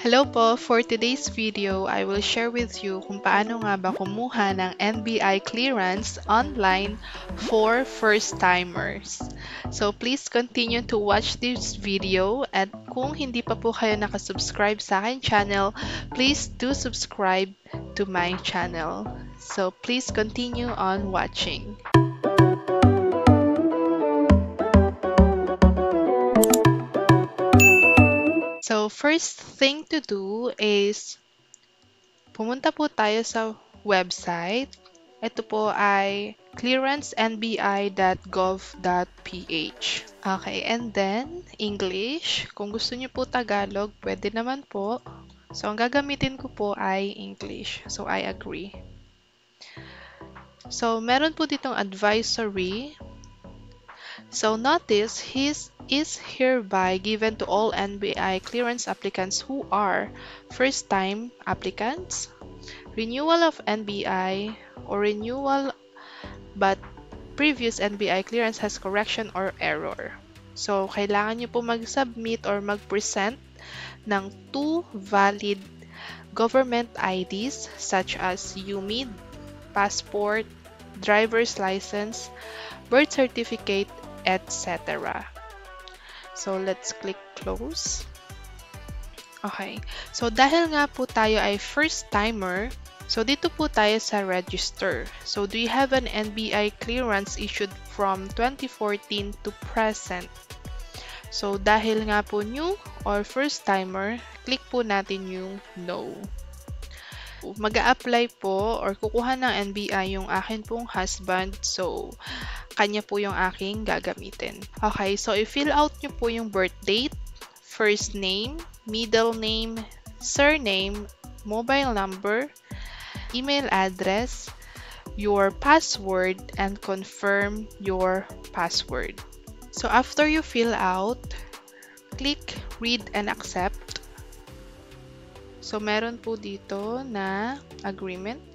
Hello po! For today's video, I will share with you kung paano nga ba kumuha ng NBI clearance online for first-timers. So please continue to watch this video at kung hindi pa po kayo nakasubscribe sa akin channel, please do subscribe to my channel. So please continue on watching. So first thing to do is pumunta po tayo sa website. Ito po ay clearancennbi.gov.ph. Okay, and then English. Kung gusto niyo po Tagalog, pwede naman po. So ang gagamitin ko po ay English. So I agree. So meron po ditong advisory. So notice, his is hereby given to all NBI clearance applicants who are first-time applicants, renewal of NBI, or renewal but previous NBI clearance has correction or error. So, kailangan nyo po mag-submit or mag-present ng 2 valid government IDs such as UMID, passport, driver's license, birth certificate, etc. So, let's click close. Okay. So, dahil nga po tayo ay first-timer, so dito po tayo sa register. So, do you have an NBI clearance issued from 2014 to present? So, dahil nga po new or first-timer, click po natin yung no. Mag-a-apply po or kukuha ng NBI yung akin pong husband. So, kanya po yung aking gagamitin. Okay, so i-fill out nyo po yung birth date, first name, middle name, surname, mobile number, email address, your password, and confirm your password. So after you fill out, click read and accept. So meron po dito na agreement.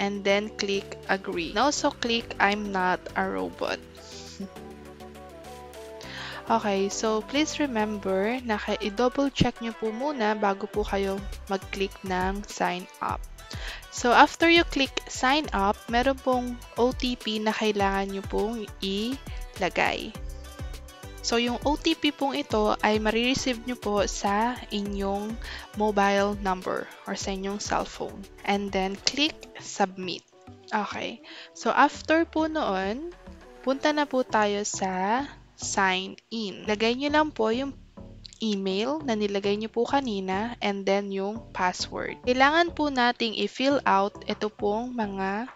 And then click agree. And also click I'm not a robot. Okay, so please remember na i-double check nyo po muna bago po kayo mag-click ng sign up. So after you click sign up, meron pong OTP na kailangan nyo pong ilagay. So yung OTP pong ito ay marireceive nyo po sa inyong mobile number or sa inyong cellphone. And then click submit. Okay, so after po noon, punta na po tayo sa sign in. Lagay nyo lang po yung email na nilagay nyo po kanina and then yung password. Kailangan po nating i-fill out ito pong mga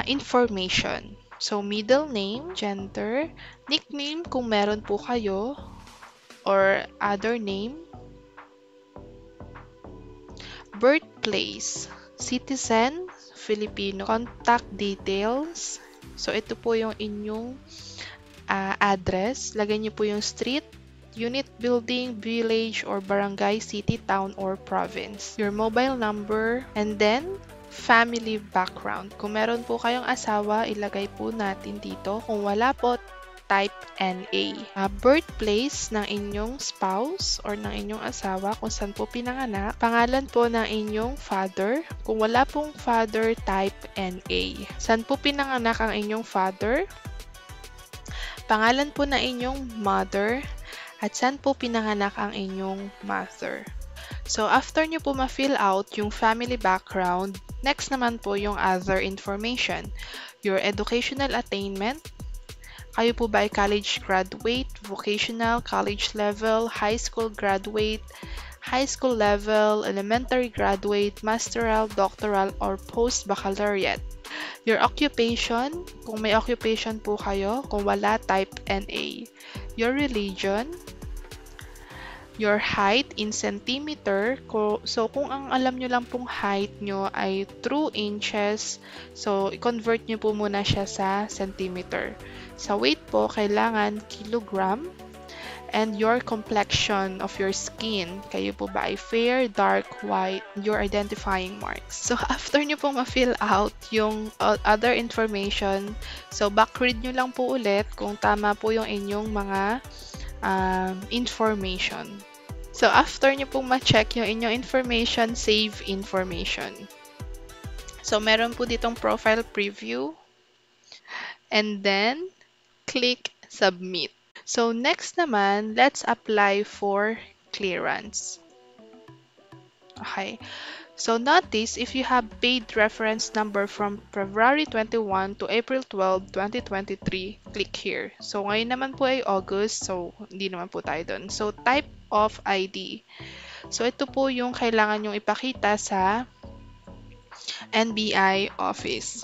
information. So, middle name, gender, nickname kung meron po kayo, or other name, birthplace, citizen, Filipino, contact details. So, ito po yung inyong address. Lagay niyo po yung street, unit, building, village, or barangay, city, town, or province. Your mobile number, and then family background. Kung meron po kayong asawa, ilagay po natin dito. Kung wala po, type NA. Birthplace ng inyong spouse or ng inyong asawa, kung saan po pinanganak. Pangalan po ng inyong father. Kung wala pong father, type NA. Saan po pinanganak ang inyong father? Pangalan po ng inyong mother. At saan po pinanganak ang inyong mother. So, after nyo po ma-fill out yung family background, next naman po yung other information. Your educational attainment. Kayo po ba ay college graduate, vocational, college level, high school graduate, high school level, elementary graduate, masteral, doctoral, or post-baccalaureate. Your occupation, kung may occupation po kayo, kung wala, type NA. Your religion, your height in centimeter. So, kung ang alam nyo lang pong height nyo ay true inches, so, i-convert nyo po muna siya sa centimeter. Sa weight po, kailangan kilogram. And your complexion of your skin. Kayo po ba ay fair, dark, white, your identifying marks. So, after nyo pong ma-fill out yung other information, so, back-read nyo lang po ulit kung tama po yung inyong mga information. So, after nyo pong ma-check yung inyong information, save information. So, meron po ditong profile preview. And then, click submit. So, next naman, let's apply for clearance. Okay. So, notice if you have paid reference number from February 21 to April 12, 2023, click here. So, ngayon naman po ay August, so hindi naman po tayo dun. So, type of ID. So, ito po yung kailangan yung ipakita sa NBI office.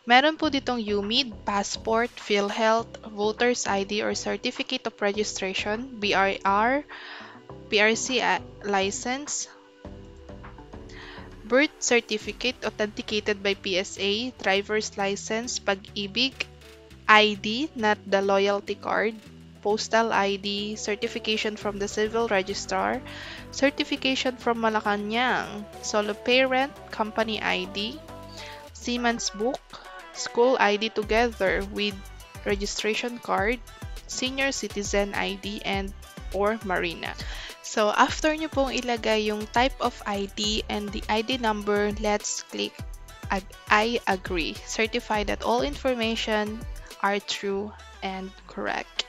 Meron po ditong UMID, passport, PhilHealth, voter's ID or certificate of registration, BRR, PRC license, birth certificate authenticated by PSA, driver's license, pag-ibig, ID, not the loyalty card, postal ID, certification from the civil registrar, certification from Malacanang, solo parent, company ID, seaman's book, school ID together with registration card, senior citizen ID, and or marina. So, after nyo pong ilagay yung type of ID and the ID number, let's click I agree. Certify that all information are true and correct.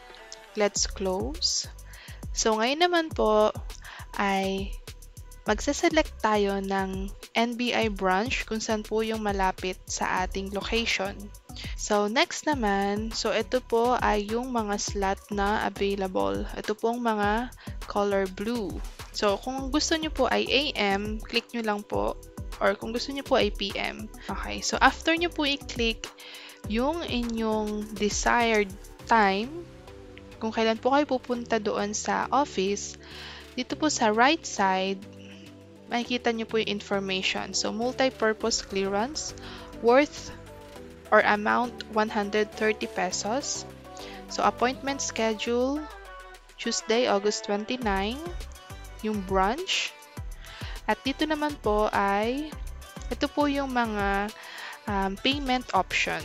Let's close. So, ngayon naman po ay magsaselect tayo ng NBI branch kung saan po yung malapit sa ating location. So, next naman, so ito po ay yung mga slot na available. Ito pong mga color blue. So, kung gusto nyo po ay AM, click nyo lang po. Or kung gusto nyo po ay PM. Okay, so after nyo po i-click yung inyong desired time, kung kailan po kayo pupunta doon sa office, dito po sa right side, makikita nyo po yung information. So, multi-purpose clearance, worth or amount 130 pesos. So, appointment schedule, Tuesday, August 29, yung branch. At dito naman po ay, ito po yung mga payment option.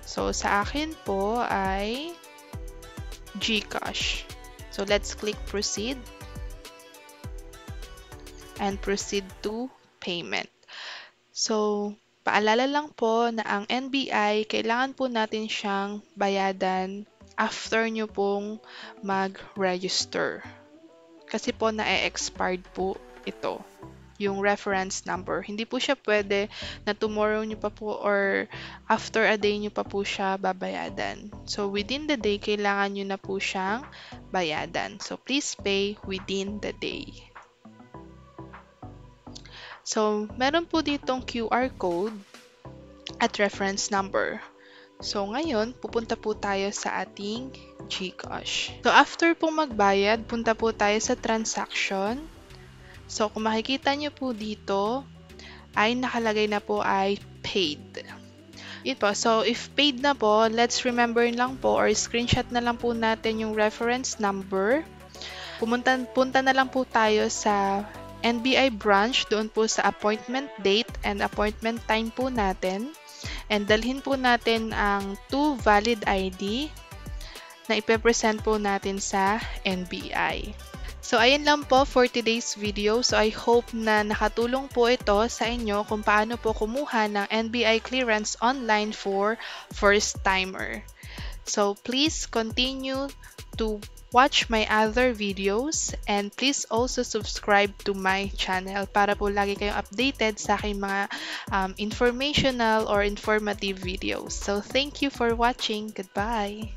So, sa akin po ay GCash. So, let's click proceed. And proceed to payment. So, paalala lang po na ang NBI, kailangan po natin siyang bayadan after nyo pong mag-register. Kasi po na-expired po ito, yung reference number. Hindi po siya pwede na tomorrow nyo pa po or after a day nyo pa po siya babayadan. So, within the day, kailangan nyo na po siyang bayadan. So, please pay within the day. So, meron po ditong QR code at reference number. So, ngayon, pupunta po tayo sa ating GCash. So, after pong magbayad, punta po tayo sa transaction. So, kung makikita nyo po dito, ay nakalagay na po ay paid. Yun po. So, if paid na po, let's remember lang po or screenshot na lang po natin yung reference number. Punta na lang po tayo sa NBI branch, doon po sa appointment date and appointment time po natin. And dalhin po natin ang 2 valid ID na ipepresent po natin sa NBI. So, ayun lang po for today's video. So, I hope na nakatulong po ito sa inyo kung paano po kumuha ng NBI clearance online for first-timer. So, please continue to watch my other videos and please also subscribe to my channel para po lagi kayong updated sa aking mga informational or informative videos. So, thank you for watching. Goodbye!